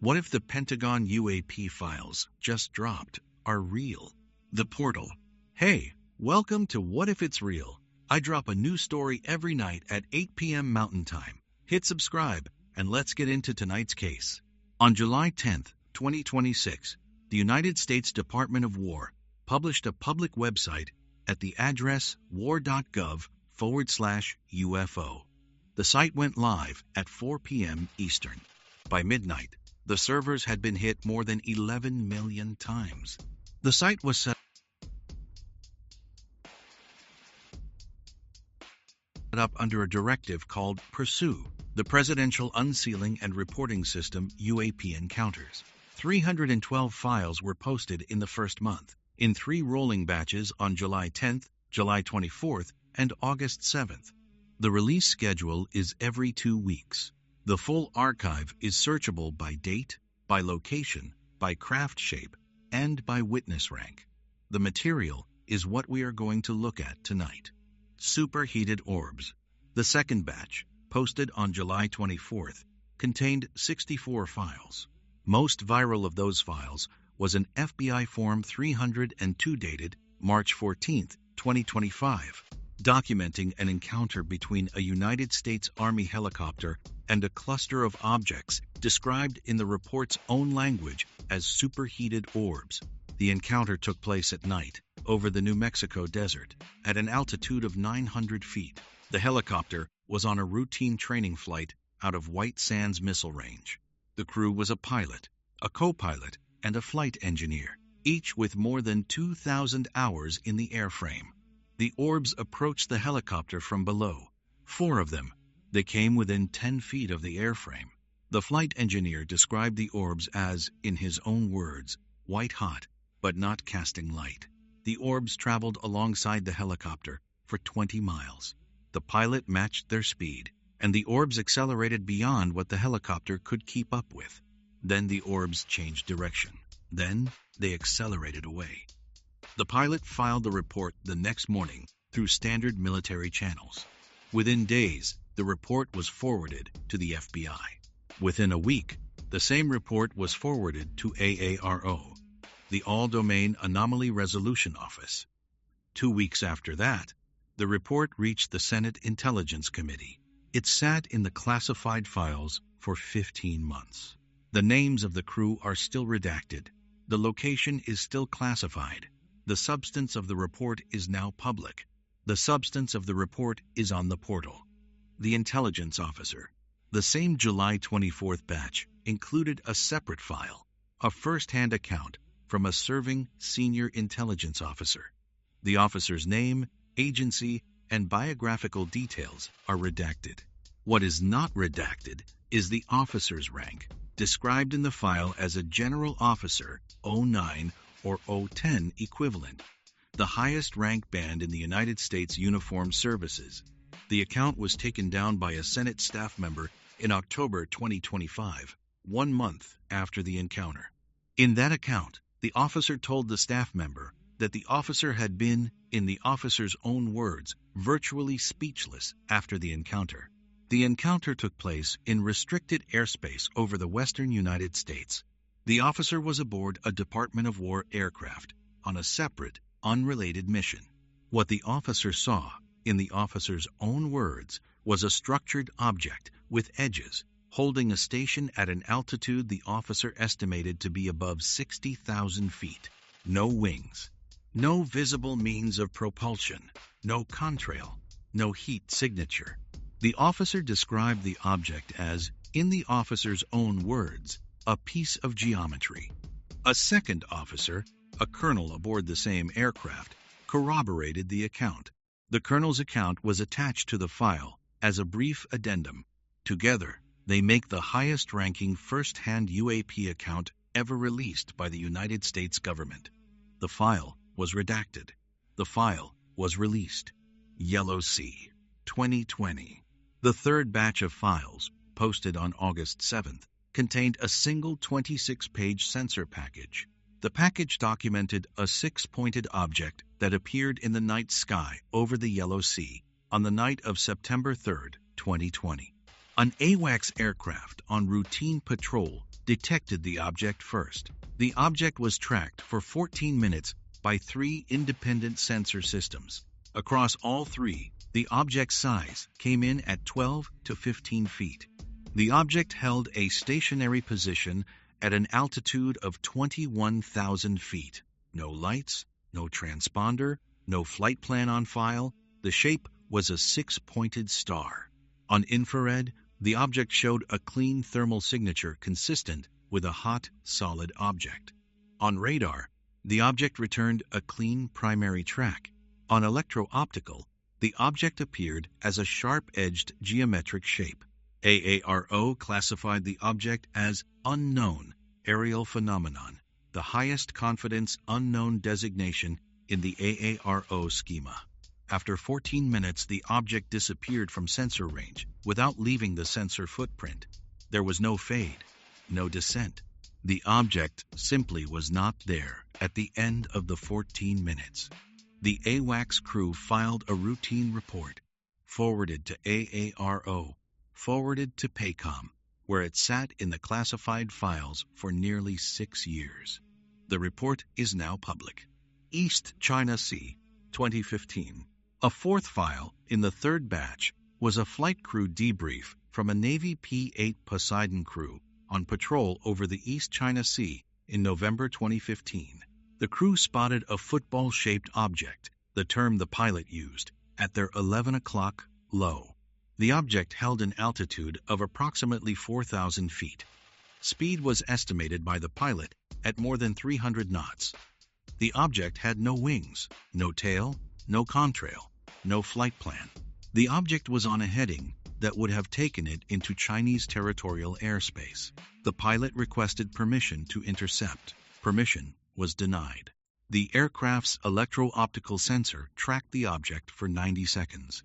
What if the Pentagon UAP files just dropped are real? The portal. Hey, welcome to What If It's Real. I drop a new story every night at 8 p.m. Mountain Time. Hit subscribe and let's get into tonight's case. On July 10, 2026, the United States Department of War published a public website at the address war.gov/UFO. The site went live at 4 p.m. Eastern. By midnight, the servers had been hit more than 11 million times. The site was set up under a directive called PURSUE, the Presidential Unsealing and Reporting System UAP Encounters. 312 files were posted in the first month, in 3 rolling batches on July 10th, July 24th, and August 7th. The release schedule is every 2 weeks. The full archive is searchable by date, by location, by craft shape, and by witness rank. The material is what we are going to look at tonight. Superheated orbs. The second batch, posted on July 24th, contained 64 files. Most viral of those files was an FBI Form 302 dated March 14, 2025, documenting an encounter between a United States Army helicopter and a cluster of objects described in the report's own language as superheated orbs. The encounter took place at night over the New Mexico desert at an altitude of 900 feet. The helicopter was on a routine training flight out of White Sands Missile Range. The crew was a pilot, a co-pilot, and a flight engineer, each with more than 2,000 hours in the airframe. The orbs approached the helicopter from below. 4 of them. They came within 10 feet of the airframe. The flight engineer described the orbs as, in his own words, white hot, but not casting light. The orbs traveled alongside the helicopter for 20 miles. The pilot matched their speed, and the orbs accelerated beyond what the helicopter could keep up with. Then the orbs changed direction. Then they accelerated away. The pilot filed the report the next morning through standard military channels. Within days, the report was forwarded to the FBI. Within a week, the same report was forwarded to AARO, the All-Domain Anomaly Resolution Office. 2 weeks after that, the report reached the Senate Intelligence Committee. It sat in the classified files for 15 months. The names of the crew are still redacted. The location is still classified. The substance of the report is now public. The substance of the report is on the portal. The intelligence officer. The same July 24th batch included a separate file, a first-hand account from a serving senior intelligence officer. The officer's name, agency, and biographical details are redacted. What is not redacted is the officer's rank, described in the file as a general officer 09 or 010 equivalent, the highest rank band in the United States Uniformed Services. The account was taken down by a Senate staff member in October 2025, 1 month after the encounter. In that account, the officer told the staff member that the officer had been, in the officer's own words, virtually speechless after the encounter. The encounter took place in restricted airspace over the western United States. The officer was aboard a Department of War aircraft on a separate, unrelated mission. What the officer saw, in the officer's own words, was a structured object with edges, holding a station at an altitude the officer estimated to be above 60,000 feet. No wings. No visible means of propulsion. No contrail. No heat signature. The officer described the object as, in the officer's own words, a piece of geometry. A second officer, a colonel aboard the same aircraft, corroborated the account. The colonel's account was attached to the file as a brief addendum. Together, they make the highest-ranking first-hand UAP account ever released by the United States government. The file was redacted. The file was released. Yellow Sea, 2020. The third batch of files, posted on August 7th, contained a single 26-page sensor package. The package documented a 6-pointed object that appeared in the night sky over the Yellow Sea on the night of September 3, 2020. An AWACS aircraft on routine patrol detected the object first. The object was tracked for 14 minutes by 3 independent sensor systems. Across all 3, the object's size came in at 12 to 15 feet. The object held a stationary position at an altitude of 21,000 feet. No lights, no transponder, no flight plan on file. The shape was a 6-pointed star. On infrared, the object showed a clean thermal signature consistent with a hot, solid object. On radar, the object returned a clean primary track. On electro-optical, the object appeared as a sharp-edged geometric shape. AARO classified the object as unknown aerial phenomenon, the highest confidence unknown designation in the AARO schema. After 14 minutes, the object disappeared from sensor range without leaving the sensor footprint. There was no fade, no descent. The object simply was not there at the end of the 14 minutes. The AWACS crew filed a routine report, forwarded to AARO, forwarded to PACOM, where it sat in the classified files for nearly 6 years. The report is now public. East China Sea, 2015. A fourth file in the third batch was a flight crew debrief from a Navy P-8 Poseidon crew on patrol over the East China Sea in November 2015. The crew spotted a football-shaped object, the term the pilot used, at their 11 o'clock low. The object held an altitude of approximately 4,000 feet. Speed was estimated by the pilot at more than 300 knots. The object had no wings, no tail, no contrail, no flight plan. The object was on a heading that would have taken it into Chinese territorial airspace. The pilot requested permission to intercept. Permission was denied. The aircraft's electro-optical sensor tracked the object for 90 seconds.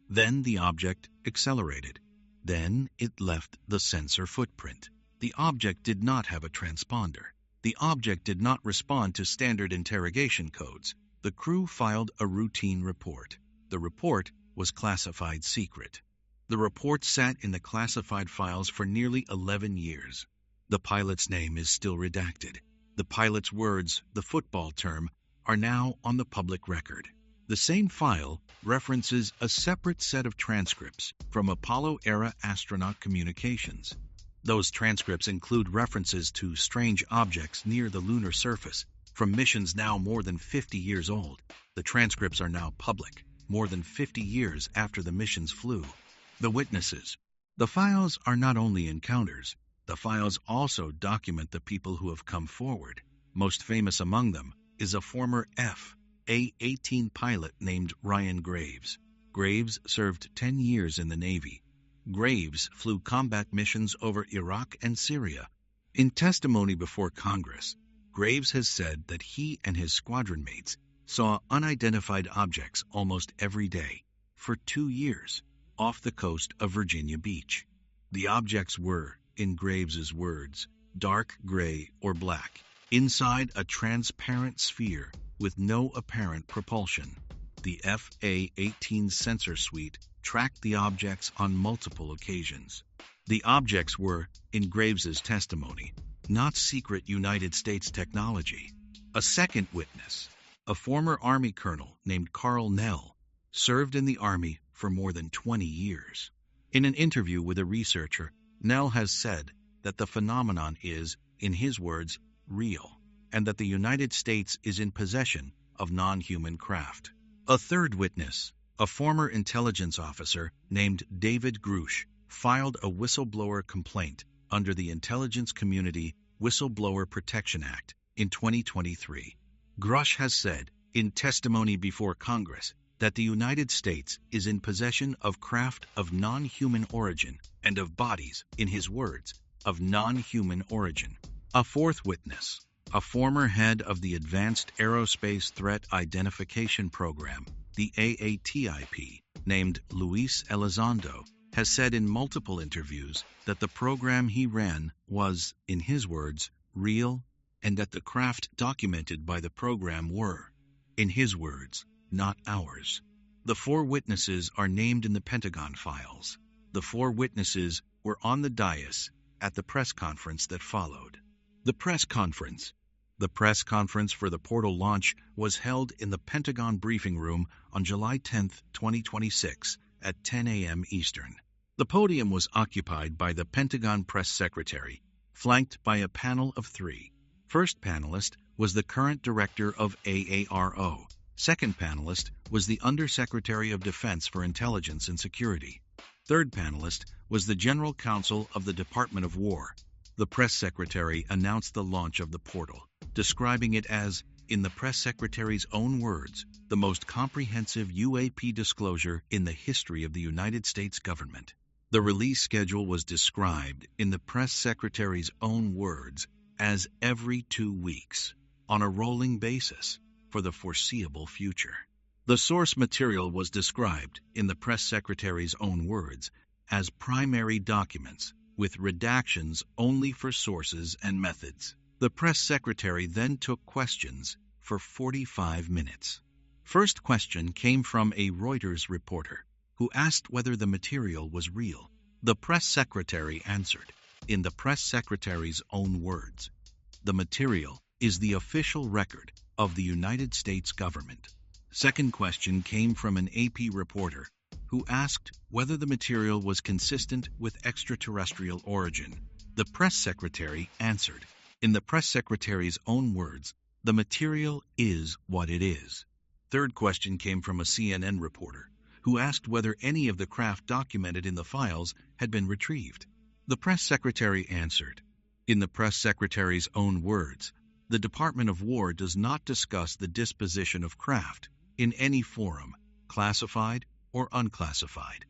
Then the object accelerated. Then it left the sensor footprint. The object did not have a transponder. The object did not respond to standard interrogation codes. The crew filed a routine report. The report was classified secret. The report sat in the classified files for nearly 11 years. The pilot's name is still redacted. The pilot's words, the football term, are now on the public record. The same file references a separate set of transcripts from Apollo-era astronaut communications. Those transcripts include references to strange objects near the lunar surface from missions now more than 50 years old. The transcripts are now public, more than 50 years after the missions flew. The witnesses. The files are not only encounters, the files also document the people who have come forward. Most famous among them is a former F/A-18 pilot named Ryan Graves. Graves served 10 years in the Navy. Graves flew combat missions over Iraq and Syria. In testimony before Congress, Graves has said that he and his squadron mates saw unidentified objects almost every day for 2 years off the coast of Virginia Beach. The objects were, in Graves's words, dark gray or black, inside a transparent sphere with no apparent propulsion. The F/A-18 sensor suite tracked the objects on multiple occasions. The objects were, in Graves's testimony, not secret United States technology. A second witness, a former Army colonel named Carl Nell, served in the Army for more than 20 years. In an interview with a researcher, Nell has said that the phenomenon is, in his words, real, and that the United States is in possession of non-human craft. A third witness, a former intelligence officer named David Grush, filed a whistleblower complaint under the Intelligence Community Whistleblower Protection Act in 2023. Grush has said, in testimony before Congress, that the United States is in possession of craft of non-human origin and of bodies, in his words, of non-human origin. A fourth witness, a former head of the Advanced Aerospace Threat Identification Program, the AATIP, named Luis Elizondo, has said in multiple interviews that the program he ran was, in his words, real, and that the craft documented by the program were, in his words, not ours. The 4 witnesses are named in the Pentagon files. The 4 witnesses were on the dais at the press conference that followed. The press conference. The press conference for the portal launch was held in the Pentagon briefing room on July 10, 2026, at 10 a.m. Eastern. The podium was occupied by the Pentagon press secretary, flanked by a panel of three. First panelist was the current director of AARO. Second panelist was the Undersecretary of Defense for Intelligence and Security. Third panelist was the General Counsel of the Department of War. The press secretary announced the launch of the portal, describing it as, in the press secretary's own words, the most comprehensive UAP disclosure in the history of the United States government. The release schedule was described, in the press secretary's own words, as every 2 weeks, on a rolling basis, for the foreseeable future. The source material was described, in the press secretary's own words, as primary documents, with redactions only for sources and methods. The press secretary then took questions for 45 minutes. First question came from a Reuters reporter, who asked whether the material was real. The press secretary answered, in the press secretary's own words, the material is the official record of the United States government. Second question came from an AP reporter, who asked whether the material was consistent with extraterrestrial origin. The press secretary answered, in the press secretary's own words, the material is what it is. Third question came from a CNN reporter, who asked whether any of the craft documented in the files had been retrieved. The press secretary answered, in the press secretary's own words, the Department of War does not discuss the disposition of craft in any forum, classified or unclassified.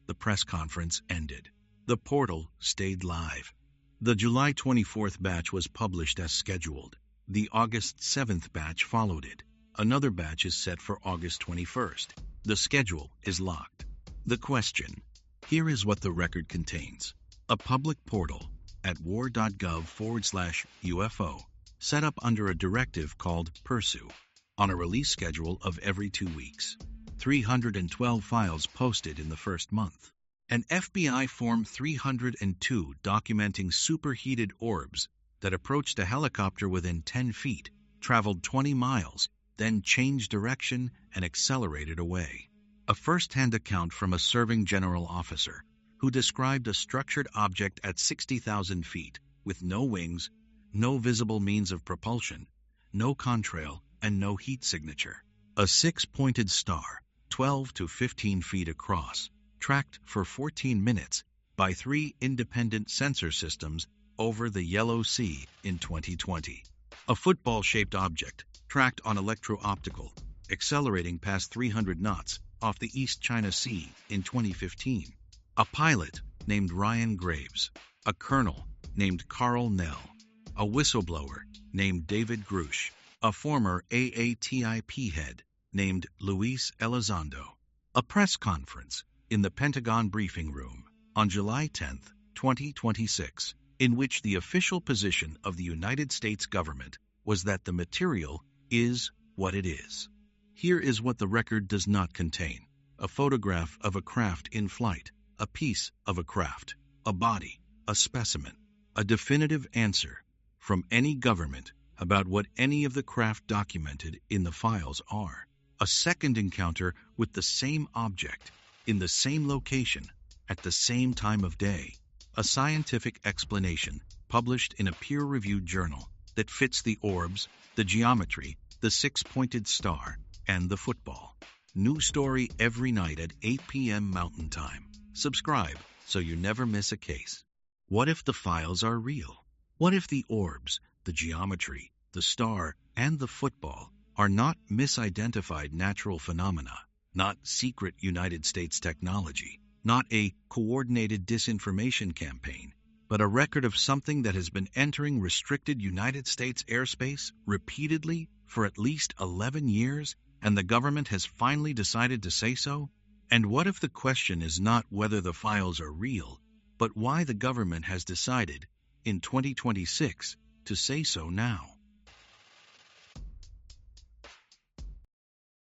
The press conference ended. The portal stayed live. The July 24th batch was published as scheduled. The August 7th batch followed it. Another batch is set for August 21st. The schedule is locked. The question. Here is what the record contains. A public portal at war.gov/UFO, set up under a directive called Pursue, on a release schedule of every 2 weeks. 312 files posted in the first month. An FBI Form 302 documenting superheated orbs that approached a helicopter within 10 feet, traveled 20 miles, then changed direction and accelerated away. A first-hand account from a serving general officer who described a structured object at 60,000 feet with no wings, no visible means of propulsion, no contrail, and no heat signature. A 6-pointed star, 12 to 15 feet across, tracked for 14 minutes by 3 independent sensor systems over the Yellow Sea in 2020. A football-shaped object, tracked on electro-optical, accelerating past 300 knots off the East China Sea in 2015. A pilot named Ryan Graves, a colonel named Carl Nell, a whistleblower named David Grush, a former AATIP head named Luis Elizondo. A press conference in the Pentagon briefing room on July 10, 2026, in which the official position of the United States government was that the material is what it is. Here is what the record does not contain: a photograph of a craft in flight, a piece of a craft, a body, a specimen, a definitive answer from any government about what any of the craft documented in the files are, a second encounter with the same object in the same location at the same time of day, a scientific explanation published in a peer-reviewed journal that fits the orbs, the geometry, the 6-pointed star, and the football. New story every night at 8 p.m. Mountain Time. Subscribe so you never miss a case. What if the files are real? What if the orbs, the geometry, the star, and the football are not misidentified natural phenomena, not secret United States technology, not a coordinated disinformation campaign, but a record of something that has been entering restricted United States airspace repeatedly for at least 11 years, and the government has finally decided to say so? And what if the question is not whether the files are real, but why the government has decided, in 2026, to say so now?